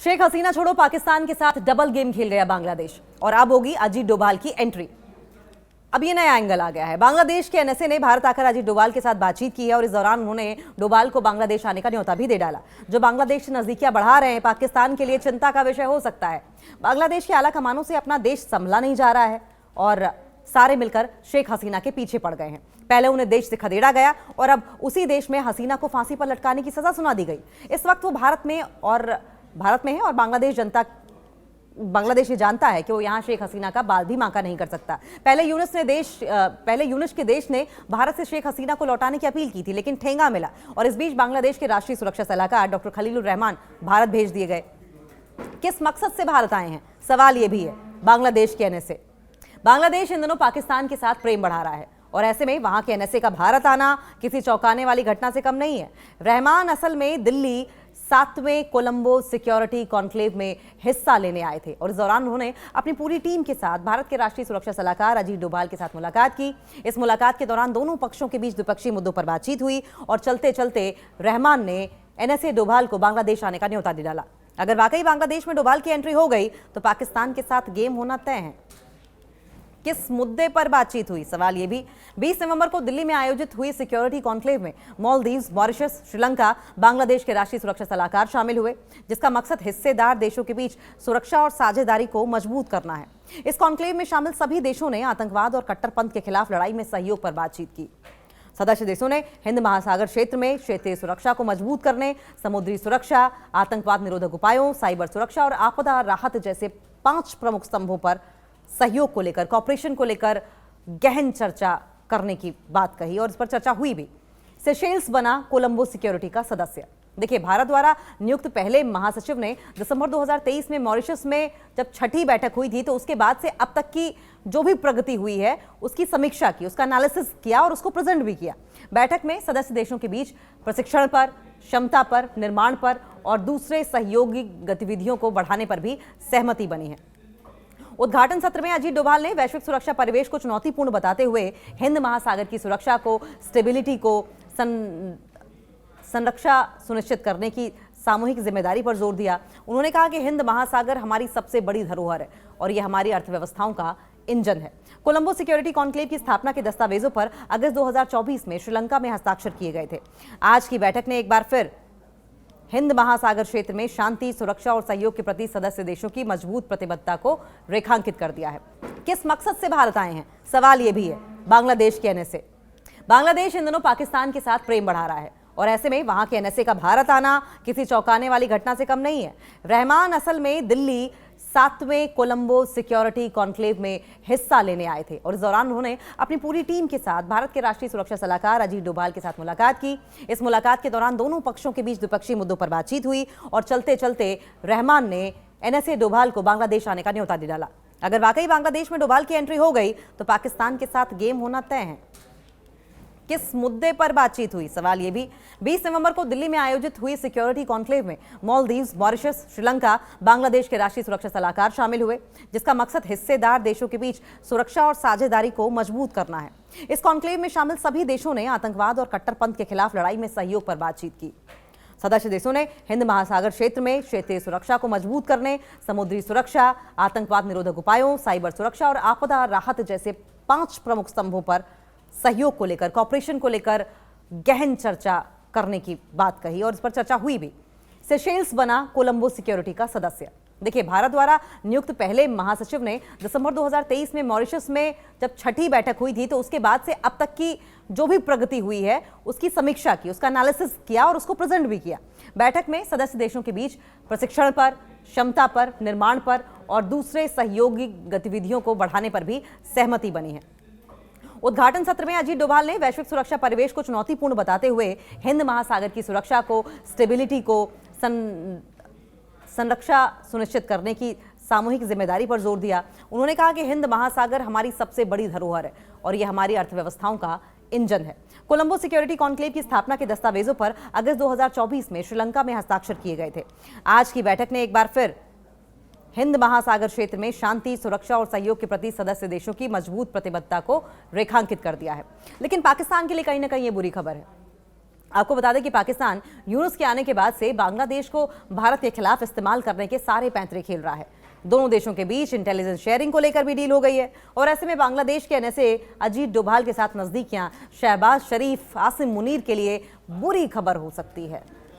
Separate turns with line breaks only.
शेख हसीना छोड़ो पाकिस्तान के साथ डबल गेम खेल गया बांग्लादेश और अब होगी अजीत डोभाल की एंट्री। अब ये नया एंगल आ गया है। बांग्लादेश के एनएसए ने भारत आकर अजीत डोभाल के साथ बातचीत की है और इस दौरान उन्होंने डोभाल को बांग्लादेश आने का न्योता भी दे डाला। जो बांग्लादेश से नजदीकियां बढ़ा रहे हैं, पाकिस्तान के लिए चिंता का विषय हो सकता है। बांग्लादेश के आला कमानों से अपना देश संभला नहीं जा रहा है और सारे मिलकर शेख हसीना के पीछे पड़ गए हैं। पहले उन्हें देश से खदेड़ा गया और अब उसी देश में हसीना को फांसी पर लटकाने की सजा सुना दी गई। इस वक्त वो भारत में है और बांग्लादेश ये जानता है कि वो यहाँ शेख हसीना का बाल भी बांका नहीं कर सकता। पहले यूनुस के देश ने भारत से शेख हसीना को लौटाने की अपील की थी, लेकिन ठेंगा मिला और इस बीच बांग्लादेश के राष्ट्रीय सुरक्षा सलाहकार डॉक्टर खलीलुर रहमान भारत भेज दिए गए। किस मकसद से भारत आए हैं, सवाल ये भी है। बांग्लादेश के एनएसए, बांग्लादेश इन दिनों पाकिस्तान के साथ प्रेम बढ़ा रहा है और ऐसे में वहां के एनएसए का भारत आना किसी चौंकाने वाली घटना से कम नहीं है। रहमान असल में दिल्ली 7वें कोलंबो सिक्योरिटी कॉन्क्लेव में हिस्सा लेने आए थे और इस दौरान उन्होंने अपनी पूरी टीम के साथ भारत के राष्ट्रीय सुरक्षा सलाहकार अजीत डोभाल के साथ मुलाकात की। इस मुलाकात के दौरान दोनों पक्षों के बीच द्विपक्षीय मुद्दों पर बातचीत हुई और चलते चलते रहमान ने एनएसए डोभाल को बांग्लादेश आने का न्योता दे डाला। अगर वाकई बांग्लादेश में डोभाल की एंट्री हो गई तो पाकिस्तान के साथ गेम होना तय है। किस मुद्दे पर बातचीत हुई, सवाल ये भी। 20 नवंबर को दिल्ली में आयोजित हुई सिक्योरिटी कॉन्क्लेव में मालदीव्स, मॉरिशस, श्रीलंका, बांग्लादेश के राष्ट्रीय सुरक्षा सलाहकार शामिल हुए, जिसका मकसद हिस्सेदार देशों के बीच सुरक्षा और साझेदारी को मजबूत करना है। इस कॉन्क्लेव में शामिल सभी देशों ने आतंकवाद और कट्टरपंथ के खिलाफ लड़ाई में सहयोग पर बातचीत की। सदस्य देशों ने हिंद महासागर क्षेत्र में क्षेत्रीय सुरक्षा को मजबूत करने, समुद्री सुरक्षा, आतंकवाद निरोधक उपायों, साइबर सुरक्षा और आपदा राहत जैसे 5 प्रमुख स्तंभों पर सहयोग को लेकर, कॉपरेशन को लेकर गहन चर्चा करने की बात कही और इस पर चर्चा हुई भी। सेशेल्स बना कोलंबो सिक्योरिटी का सदस्य। देखिए, भारत द्वारा नियुक्त पहले महासचिव ने दिसंबर 2023 में मॉरिशस में जब छठी बैठक हुई थी तो उसके बाद से अब तक की जो भी प्रगति हुई है उसकी समीक्षा की, उसका एनालिसिस किया और उसको प्रेजेंट भी किया। बैठक में सदस्य देशों के बीच प्रशिक्षण पर, क्षमता पर, निर्माण पर और दूसरे सहयोगी गतिविधियों को बढ़ाने पर भी सहमति बनी है। उद्घाटन सत्र में अजीत डोभाल ने वैश्विक सुरक्षा परिवेश को चुनौतीपूर्ण बताते हुए हिंद महासागर की सुरक्षा को, स्टेबिलिटी को, संरक्षा सुनिश्चित करने की सामूहिक जिम्मेदारी पर जोर दिया। उन्होंने कहा कि हिंद महासागर हमारी सबसे बड़ी धरोहर है और यह हमारी अर्थव्यवस्थाओं का इंजन है। कोलंबो सिक्योरिटी कॉन्क्लेव की स्थापना के दस्तावेजों पर अगस्त 2024 में श्रीलंका में हस्ताक्षर किए गए थे। आज की बैठक ने एक बार फिर हिंद महासागर क्षेत्र में शांति, सुरक्षा और सहयोग के प्रति सदस्य देशों की मजबूत प्रतिबद्धता को रेखांकित कर दिया है। किस मकसद से भारत आए हैं, सवाल यह भी है। बांग्लादेश के एनएसए, बांग्लादेश इन दिनों पाकिस्तान के साथ प्रेम बढ़ा रहा है और ऐसे में वहां के एनएसए का भारत आना किसी चौंकाने वाली घटना से कम नहीं है। रहमान असल में दिल्ली 7वें कोलंबो सिक्योरिटी कॉन्क्लेव में हिस्सा लेने आए थे और इस दौरान उन्होंने अपनी पूरी टीम के साथ भारत के राष्ट्रीय सुरक्षा सलाहकार अजीत डोभाल के साथ मुलाकात की। इस मुलाकात के दौरान दोनों पक्षों के बीच द्विपक्षीय मुद्दों पर बातचीत हुई और चलते चलते रहमान ने एनएसए डोभाल को बांग्लादेश आने का न्योता दे डाला। अगर वाकई बांग्लादेश में डोभाल की एंट्री हो गई तो पाकिस्तान के साथ गेम होना तय है। किस मुद्दे पर बातचीत हुई, सवाल ये भी। 20 नवंबर को दिल्ली में आयोजित हुई सिक्योरिटी कॉन्क्लेव में मालदीव्स, मॉरिशस, श्रीलंका, बांग्लादेश के राष्ट्रीय सुरक्षा सलाहकार शामिल हुए, जिसका मकसद हिस्सेदार देशों के बीच सुरक्षा और साझेदारी को मजबूत करना है। इस कॉन्क्लेव में शामिल सभी देशों ने आतंकवाद और कट्टरपंथ के खिलाफ लड़ाई में सहयोग पर बातचीत की। सदस्य देशों ने हिंद महासागर क्षेत्र में क्षेत्रीय सुरक्षा को मजबूत करने, समुद्री सुरक्षा, आतंकवाद निरोधक उपायों, साइबर सुरक्षा और आपदा राहत जैसे 5 प्रमुख स्तंभों पर सहयोग को लेकर, कॉपरेशन को लेकर गहन चर्चा करने की बात कही और इस पर चर्चा हुई भी। सेशेल्स बना कोलंबो सिक्योरिटी का सदस्य। देखिए, भारत द्वारा नियुक्त पहले महासचिव ने दिसंबर 2023 में मॉरिशस में जब छठी बैठक हुई थी तो उसके बाद से अब तक की जो भी प्रगति हुई है उसकी समीक्षा की, उसका एनालिसिस किया और उसको प्रेजेंट भी किया। बैठक में सदस्य देशों के बीच प्रशिक्षण पर, क्षमता पर, निर्माण पर और दूसरे सहयोगी गतिविधियों को बढ़ाने पर भी सहमति बनी है। उद्घाटन सत्र में अजीत डोभाल ने वैश्विक सुरक्षा परिवेश को चुनौतीपूर्ण बताते हुए हिंद महासागर की सुरक्षा को, स्टेबिलिटी को, संरक्षा सुनिश्चित करने की सामूहिक जिम्मेदारी पर जोर दिया। उन्होंने कहा कि हिंद महासागर हमारी सबसे बड़ी धरोहर है और यह हमारी अर्थव्यवस्थाओं का इंजन है। कोलंबो सिक्योरिटी कॉन्क्लेव की स्थापना के दस्तावेजों पर अगस्त 2024 में श्रीलंका में हस्ताक्षर किए गए थे। आज की बैठक ने एक बार फिर हिंद महासागर क्षेत्र में शांति, सुरक्षा और सहयोग के प्रति सदस्य देशों की मजबूत प्रतिबद्धता को रेखांकित कर दिया है। लेकिन पाकिस्तान के लिए कहीं ना कहीं ये बुरी खबर है। आपको बता दें कि पाकिस्तान यूनुस के आने के बाद से बांग्लादेश को भारत के खिलाफ इस्तेमाल करने के सारे पैंतरे खेल रहा है। दोनों देशों के बीच इंटेलिजेंस शेयरिंग को लेकर भी डील हो गई है और ऐसे में बांग्लादेश के एनएसए अजीत डोभाल के साथ नजदीकियां शहबाज शरीफ, आसिम मुनीर के लिए बुरी खबर हो सकती है।